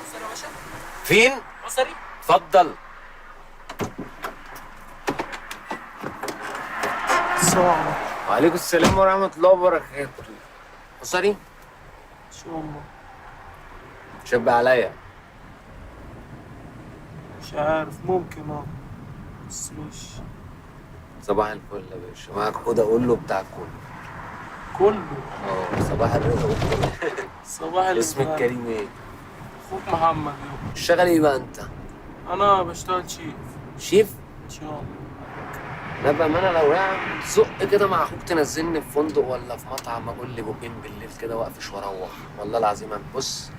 مصري يا باشا. فين؟ مصري. اتفضل. السلام وعليكم السلام ورحمة الله وبركاته. مصري؟ ان شاء الله. شب عليا. مش عارف، ممكن بس مش صباح الفل يا باشا، معاك حوده اقول له بتاع كله. كله. صباح الرضا والفل. صباح الفل. اسمك كريم ايه؟ اخوك محمد يابا. تشتغل ايه بقى انت؟ انا بشتغل شيف. شيف؟ ان شاء الله. لا بأمانة لو يعني تزق كده مع اخوك تنزلني في فندق ولا في مطعم، اقول لي بوكين بالليل كده واقفش واروح، والله العظيم انا بص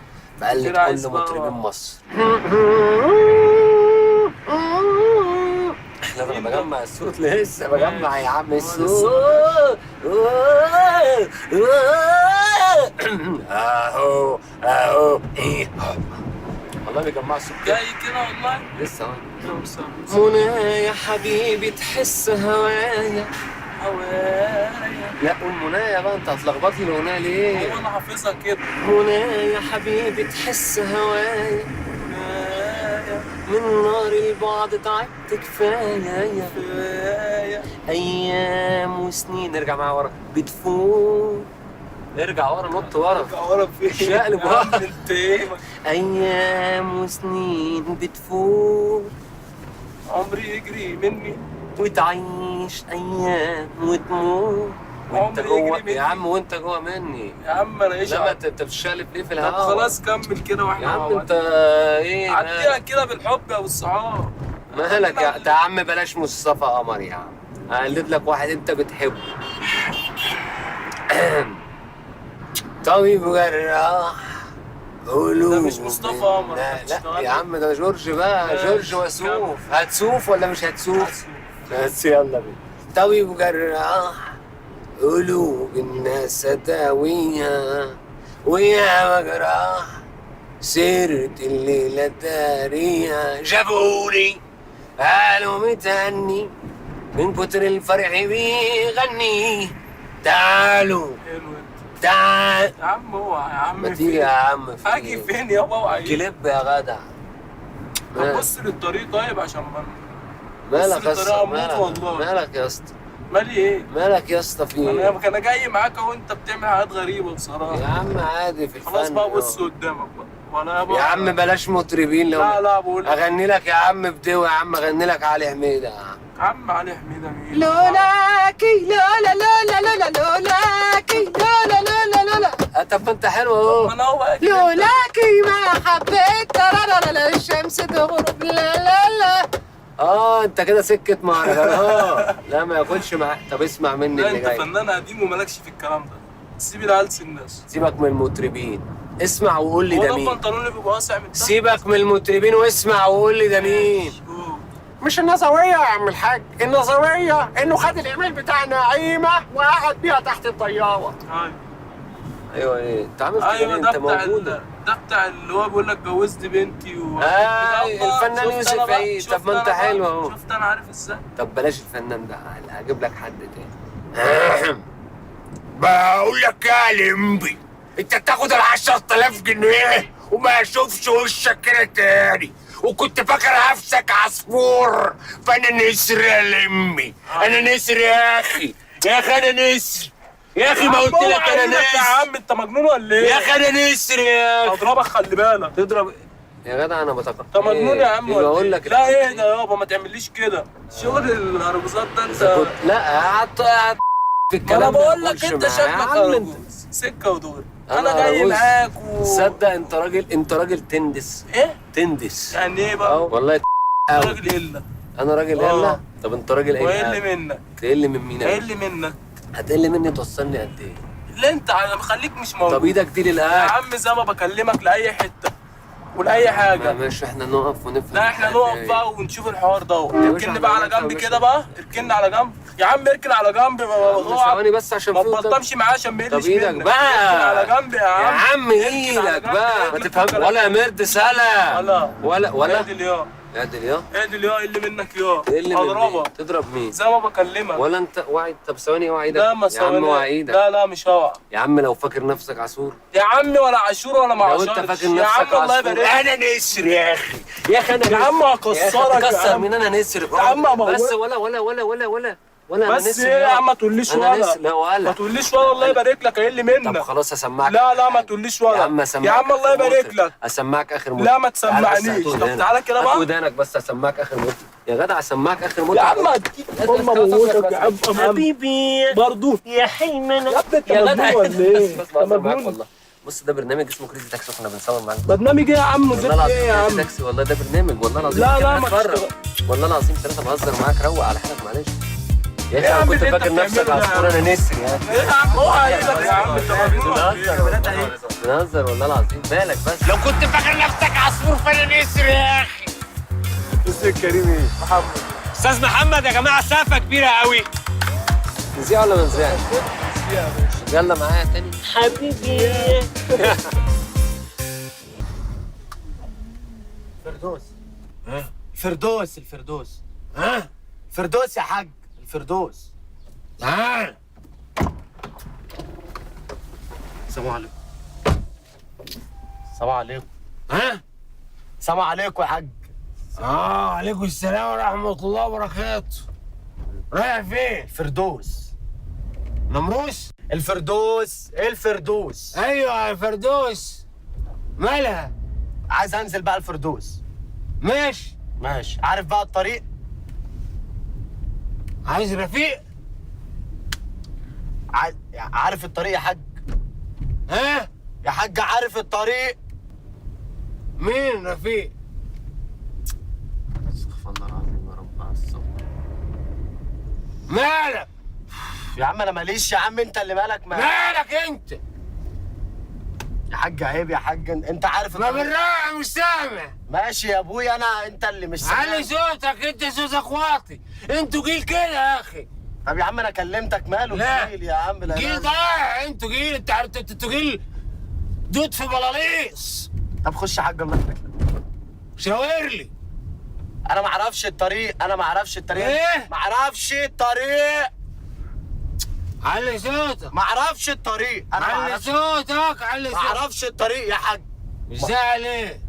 بقلد كده عايز كل بقى مطربين مصر. احنا انا بجمع الصوت لسه بجمع يا عم الصوت. اهو اهو ايه والله بيجمع الصوت جاي كده والله. لسه اهو. منى منى يا حبيبي تحس هوايا. لا قول منايا بقى، انت هتلخبط لي الاغنيه ليه؟ هو انا حافظها كده. منى يا حبيبي تحس هوايا، منايا من نار البعد تعبت كفايه. كفايه. ايام وسنين ارجع معايا ورا بتفوت. ارجع ورا، نط ورا. ارجع ورا فين؟ شقلب يا عم ورا. انت ايه؟ ايام وسنين بتفوت عمري يجري مني. وتعيش ايام وتموت وانت عمري جوه يجري مني. يا عم، وانت جوه مني. يا عم انا ايش لا ما انت بتشقلب ليه في طب الهوا؟ خلاص كمل كده واحنا يا مع عم بعض. انت ايه عديها كده بالحب يا ابو الصحاب. مالك يا عم؟ بلاش مصطفى قمر يا عم، هقلد لك واحد انت بتحبه. طبيب جراح قولوا. ده مش مصطفى قمر. لا يا عم ده جورج بقى، جورج وسوف. هتسوف ولا مش هتسوف؟ بس يلا بينا. طبيب جراح قلوب الناس داويها، ويا مجراح سيرت الليلة داريها. جابوني قالوا متهني من كتر الفرح بيغني. تعالوا حلو انت. تعال يا عم اوعى يا عم. ما تيجي يا عم اجي فين يابا؟ اوعى. كليب يا جدع. هبص للطريق طيب عشان ما مالك يا اسطى؟ مالك والله. مالك يا اسطى؟ مالي ايه؟ مالك يا اسطى في ايه؟ انا جاي معاك وانت بتعمل حاجات غريبه بصراحه. يا عم عادي في الفن. خلاص بقى بص قدامك بقى. وانا يا عم بلاش مطربين. لو لا بقول لك. اغني لك يا عم بدوي يا عم، اغني لك علي حميده يا عم. عم علي حميده مين؟ لولاكي لولا لولا لولا لولاكي لولا لولا لولا. طب ما انت حلو اهو. ما انا هو لولاكي ما حبيت لا لا الشمس تغرب لا لا لا. انت كده سكه مهرجانات. لا ما ياكلش معاك. طب اسمع مني لا اللي انت جاي. فنان قديم ومالكش في الكلام ده. سيب العيال الناس. سيبك من المطربين، اسمع وقول لي هو ده ده مين. البنطلون اللي بيبقى واسع من تحت؟ سيبك من المطربين واسمع وقول لي ده مين. مش النظرية يا عم الحاج، النظرية انه خد الايميل بتاع نعيمة وقعد بيها تحت الطيارة. ايوه ايه انت عامل كده ايوه ليه؟ ده انت بتاع موجوده. ده بتاع اللي هو بيقول لك جوزت بنتي الفنان يوسف عيد. طب ما انت حلو اهو. شفت انا عارف ازاي. طب بلاش الفنان ده، هجيب لك حد تاني. بقول لك يا لمبي، انت بتاخد ال 10,000 جنيه وما اشوفش وشك كده تاني، وكنت فاكر نفسك عصفور، فانا نسر يا لمبي. انا نسر يا اخي. يا اخي انا نسر يا اخي. ما قلت لك انا نسر يا عم انت مجنون ولا ايه؟ يا اخي انا نسر يا اخي. هضربك خلي بالك. تضرب يا جدع؟ انا بتقطع. انت مجنون يا عم ولا بقول ايه؟ لك لا ايه ده يابا؟ ما تعمليش كده. شغل الارجوزات ده انت. لا قعدت في ما الكلام انا ده بقول لك يخش انت معايا. شكلك يا عم انت أرجوز. سكه ودغري. انا جاي أرجوز. معاك تصدق انت راجل تندس. ايه؟ تندس يعني ايه بقى؟ والله انت راجل الا. انا راجل الا. طب انت راجل ايه؟ واقل منك. تقل من مين؟ اقل منك. هتقل مني توصلني قد ايه؟ اللي انت خليك مش موجود. طب ايدك دي يا للاكل. عم زي ما بكلمك لاي حته ولاي حاجه. ماشي احنا نقف ونفهم. لا احنا نقف بقى ونشوف الحوار ده. باشا اركني بقى احنا على جنب نفهم كده يا بقى. اركني على جنب يا عم. اركن على جنب. ثواني بس عشان ما في قدام. تبطمش معاه عشان ما طب يقلش ايدك منك. بقى. اركن على جنب يا عم. يا عم اركن على ايدك جنب. بقى. ما اركن تفهم على ولا يا مرد سلا ولا ولا ادي اليوم. اعدل يا اعدل يا اللي منك يا ايه اللي من مين؟ اضربك تضرب مين؟ زي ما بكلمك. ولا انت واعي؟ طب ثواني اوعى ايدك لا ما يا عم اوعى ايدك. لا مش هوعى يا عم لو فاكر نفسك عصور يا عمي، ولا عاشور ولا ما لو انت عاشرش. فاكر يا نفسك عم الله عصفور. يبارك. انا نسر يا اخي. يا اخي انا يا عم هكسرك يا تكسر عم. مين؟ انا نسر يا عم اموت. بس ولا بس نسر ايه يا عم ما تقوليش انا ولا. نسر لا ما ولا. تقوليش ولا، الله يبارك لك. ايه اللي طب منك؟ خلاص اسمعك. لا ما تقوليش ولا. يا عم اسمعك. يا عم الله يبارك لك. اسمعك اخر موت. لا ما تسمعنيش. طب تعالى كده بقى. هات ودانك بس اسمعك اخر موت. يا جدع اسمعك اخر موت. يا عم اديك امه موتك يا عم. حبيبي برضه يا حيمنة. يا ابني انت مجنون ولا ايه؟ بس انت بهزر معاك مجنون. والله. بص ده برنامج اسمه كريزي تاكسي كنا بنصور معاك. برنامج ايه يا عم؟ والله زفت العظيم ايه يا كريزي عم؟ تاكسي والله ده برنامج والله العظيم. لا كده ما بتفرج. تشتغل. والله العظيم ثلاثة بهزر معاك. روق على حالك معلش. يا إيه يا اخي عم انا كنت اللي انت فاكر نفسك بتعمله ده يا عصفور عم؟ انا نسر يا ايه يا عم؟ اوعى ايدك يا عم. انت مجنون ولا ايه؟ بنهزر والله العظيم. مالك بس؟ لو كنت فاكر نفسك عصفور فانا نسر يا اخي. بص الكريم ايه؟ محمد. استاذ محمد يا جماعه سقفه كبيره قوي. نذيع ولا ما نذيعش؟ يا باشا. يلا معايا تاني. حبيبي. فردوس. ها؟ الفردوس ها؟ فردوس يا حاج، الفردوس. تعال. السلام عليكم. السلام عليكم. ها؟ السلام عليكم يا حاج. عليكم السلام ورحمة الله وبركاته. رايح فين؟ الفردوس. نمروس؟ الفردوس. ايوه يا فردوس. مالها؟ عايز انزل بقى الفردوس. ماشي. ماشي. عارف بقى الطريق؟ عايز رفيق؟ عارف الطريق يا حاج؟ ها؟ يا حاج عارف الطريق؟ مين رفيق؟ استغفر الله العظيم يا رب على الصبر. مالك؟ يا عم انا ماليش يا عم، انت اللي مالك مالك انت؟ يا حاج عيب يا حاج، انت عارف ما الطريق. بالراحة مش سامع. ماشي يا ابويا، انت اللي مش علي سامع. صوتك، انت صوتك واطي. انتوا جيل كده يا اخي. طب يا عم انا كلمتك ماله لا. الجيل يا عم؟ لا جيل ضايع. انتوا جيل، انتوا جيل دود في بلاليص. طب خش يا حاج الله يبارك لك. شاور لي. انا ما اعرفش الطريق. ايه؟ ما اعرفش الطريق. علي صوتك. ما اعرفش الطريق. انا ما علي اعرفش. صوتك. علي ما صوتك. اعرفش الطريق يا حاج. مش زعل ايه؟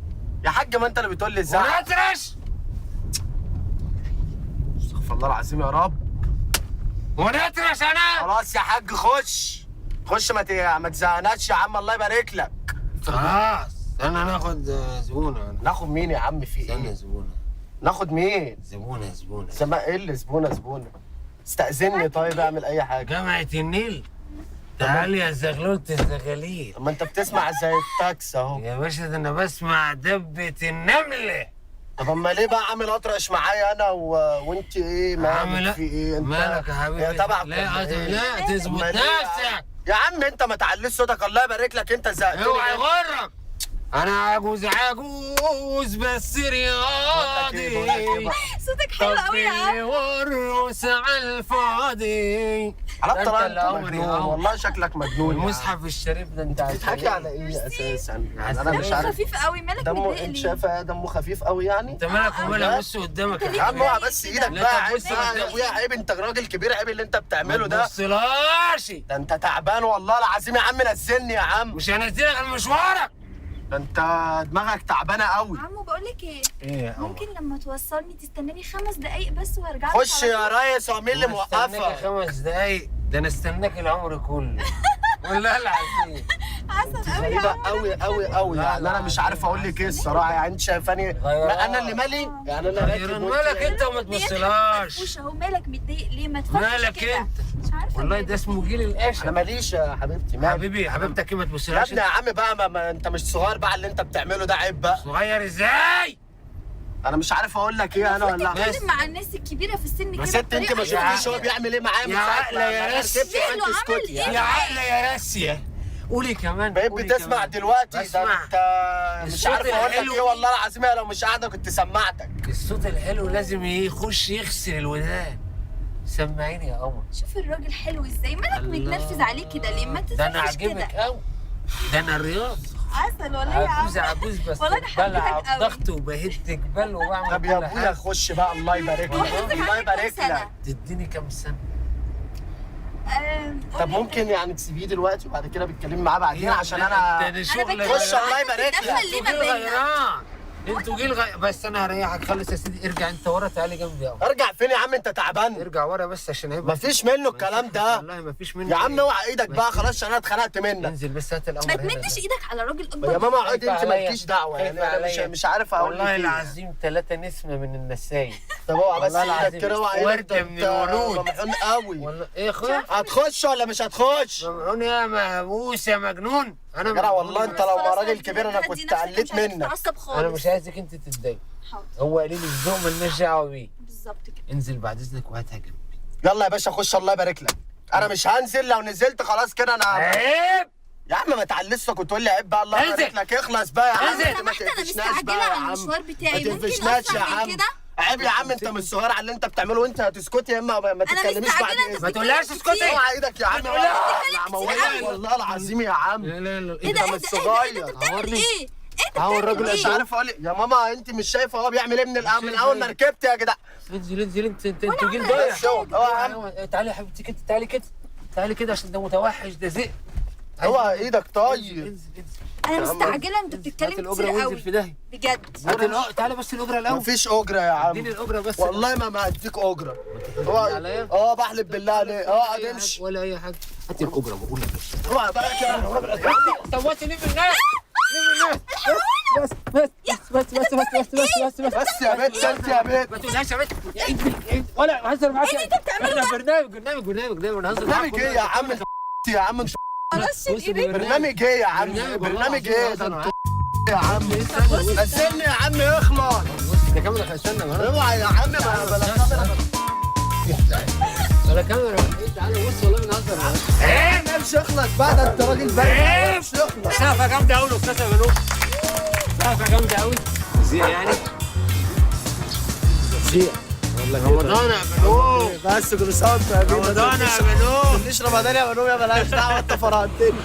يا حاج ما انت اللي بتقول لي ازاي. ونترش. استغفر الله العظيم يا رب. ونترش انا. خلاص يا حاج خش ما تزهقناش يا عم الله يبارك لك. خلاص انا ناخد زبونه. ناخد مين يا عم؟ في استنى ايه؟ زبونه. ناخد مين؟ زبونه. ايه اللي زبونه؟ استأذني طيب، اعمل اي حاجه. جامعة النيل. تعال يا زغلولة الزغاليل. طب ما انت بتسمع زي التاكس اهو. يا باشا ده انا بسمع دبة النملة. طب اما ليه بقى عامل اطرش معايا انا وانت ايه عامل مالك في ايه انت؟ مالك يا حبيبي؟ يا تبعك لا ولا إيه؟ لا تظبط أمال إيه يا عم؟ نفسك. يا عم انت ما تعليش صوتك الله يبارك لك، انت زهقتني. اوعى يغرك. انا عجوز بس رياضي. صوتك حلو قوي يا عم. ورقص على الفاضي. على ده طلع اللي انت عمري مجنون، عمري. والله شكلك مجنون. المصحف الشريف ده انت بتضحكي على ايه اساسا؟ يعني انا مش دمه عارف. خفيف قوي، مالك دمه متضايق انت ليه؟ شايفه دمه خفيف قوي يعني؟ انت مالك ومالك؟ بص قدامك يا عم اوعى بس ايدك لا، بقى. طب عيب بص بقى يا قدام. ابويا، عيب، انت راجل كبير، عيب اللي انت بتعمله ما ده. تبصلهاش. ده انت تعبان والله العظيم يا عم، نزلني يا عم. مش هنزلك عن مشوارك. ده انت دماغك تعبانه قوي. عمو بقول لك ايه؟ ايه يا ممكن لما توصلني تستناني 5 دقايق بس وارجع لك خش على يا طول؟ ريس، هو مين اللي استناك موقفها؟ 5 دقايق. ده انا استناك العمر كله. والله العظيم. عسل قوي يا غريبة عمو. قوي لا، يعني لا، انا مش عارف اقول لك ايه الصراحه، يعني انت شايفاني لا انا اللي مالي يعني انا راكب غيران وانت- مالك انت وما بيضحك تبصلهاش. فرفوش اهو، مالك متضايق ليه؟ ما تفكش مالك كده. انت؟ مش عارفه والله مالك. ده اسمه جيل انا القشا. ماليش يا حبيبتي، مالي. حبيبي حبيبتك ايه ما يا تبصلهاش. ابني يا عم بقى ما انت مش صغير بقى، اللي انت بتعمله ده عيب بقى. صغير ازاي؟ انا مش عارف اقول لك ايه انا ولا المفروض تتكلم مع الناس الكبيره في السن كده بس انت ما بطريقة شفتيش يعني. هو بيعمل ايه معايا من يا ساعه عقلة يا ما رس. ركبت ماله وانت عمل اسكتي ايه؟ يا عقلة يا راسية. قولي كمان. بقيت قولي بتسمع كمان. دلوقتي؟ ده بسمع. انت مش الصوت عارف اقول لك الحلو. ايه والله العظيم، لو مش قاعده كنت سمعتك. الصوت الحلو لازم يخش يغسل الودان. سمعيني يا قمر. شوف الراجل حلو ازاي، مالك الله. متنرفز عليه كده ليه؟ ما ده انا تزعلش كده. عاجبك قوي. ده انا الرياض. عسل والله يا عم. عجوز بس والله أنا حبيتك بلعب قوي. ضغط وبهد جبال وبعمل طب يا كل ابويا حاجة. خش بقى، الله يبارك هو لك، حضرتك الله عندك كام يبارك لك. سنة؟ تديني كام سنة؟ طب ممكن يعني تسيبيه دلوقتي وبعد كده بتكلمي معاه بعدين عشان انا ده شغل بتكلم خش الله يبارك دخل لك. ليه ما جيل بيننا؟ غيران. انتوا جيل بس انا هريحك. خلص يا سيدي، ارجع انت ورا، تعالي جنبي اهو. ارجع فين يا عم انت تعبان؟ ارجع ورا بس عشان هيبقى مفيش منه الكلام ده والله مفيش منه. يا عم اوعى ايدك بقى خلاص عشان انا اتخنقت منك. انزل بس هات الامر ما هنا تمدش ده. ايدك على راجل اكبر يا ماما منك. عادي، انت مالكيش دعوه يعني، انا مش عارف اقول لك والله ايه. العظيم 3 نسمة من النسايم. طب اوعى بس والله ايدك العظيم كده، اوعى ايدك، وردة من الورود. ممحون قوي. والله ايه يا اخويا؟ هتخش ولا مش هتخش؟ ممنون يا مهووس يا مجنون. انا يا جدع والله انت لو ما خلاص راجل هدي كبير انا نفسك، كنت هدي نفسك، قلت مش عايزك منك. تتعصب خالص. انا مش عايزك انت تتضايق. حاضر. هو قليل الذوق مالناش دعوه بيه. بالظبط كده. انزل بعد اذنك وهاتها جنبي. يلا يا باشا خش الله يبارك لك. انا مش هنزل، لو نزلت خلاص كده انا عيب. يا عم ما تعلسك وتقول لي عيب بقى، الله انزل. يبارك لك، اخلص بقى يا عم. انزل. انت لو ما سمحت انا تقفشناش بقى مستعجله يا على عم. المشوار بتاعي، ما ممكن تقفشناش يا اسرع من عم. كده؟ عيب يا عم، انت مش صغير على اللي انت بتعمله، وانت هتسكتي يا اما ما تتكلميش بعد مستعجلة، انت اذنك. ما تقولهاش اسكتي. اوعى ايدك يا عم، تقولهاش. اوعى والله العظيم يا عم. لا لا لا. ايه ده انت ايه مش ده ايه ده صغير. انت بتعمل عورني. ايه؟ انت اهو بتعمل الراجل مش ايه؟ عارف اقول إيه. يا ماما انت مش شايفه هو بيعمل ايه من الاول، من اول ما ركبت يا جدع. انزل انزل انتوا جيل عملت ضايع. بس هو يا عم، تعالي يا حبيبتي كده، تعالي كده، تعالي كده عشان ده متوحش، ده ذئب. اوعى ايدك انزل طيب. انزل انزل. انا يا عم. مستعجله، انت هات بتتكلم الاجره كتير وانزل في قوي داهيه. بجد. تعالى بس الاجره الاول. مفيش اجره يا اديني عم، الاجره بس. والله ما هديك اجره. تحلفني عليا؟ بحلف بالله عليك، اقعد امشي. ولا اي حاجه. هات الاجره بقول لك. اوعى بقى كده. سويت ليه بالناس؟ ليه بالناس؟ بس بس يا بنت انت يا بنت. ما تقولهاش يا بنت. ولا هزر معاك. ايه اللي انت بتعمله ده؟ برنامج دايما هزر معاك. برنامج ايه يا عم؟ يا عم مش خلاص شيل ايدك. برنامج ايه يا عم؟ برنامج ايه ده انت يا عم؟ استنى. استنى يا عم اخلص. ده كاميرا، استنى بقى. اوعى يا عم، بلا كاميرا. ولا كاميرا. تعالى بص والله بنهزر معاك. ايه مش اخلص بقى، ده انت راجل بقى مش اخلص. سقفه جامده قوي الاستاذ يا بنوب. سقفه جامده قوي. زي يعني رمضان يا بنوب. بس كل سنه وانت يا بيه. رمضان يا بنوب. مش رمضان يا بنوب، يا بلاش دعوه انت فرهدتني.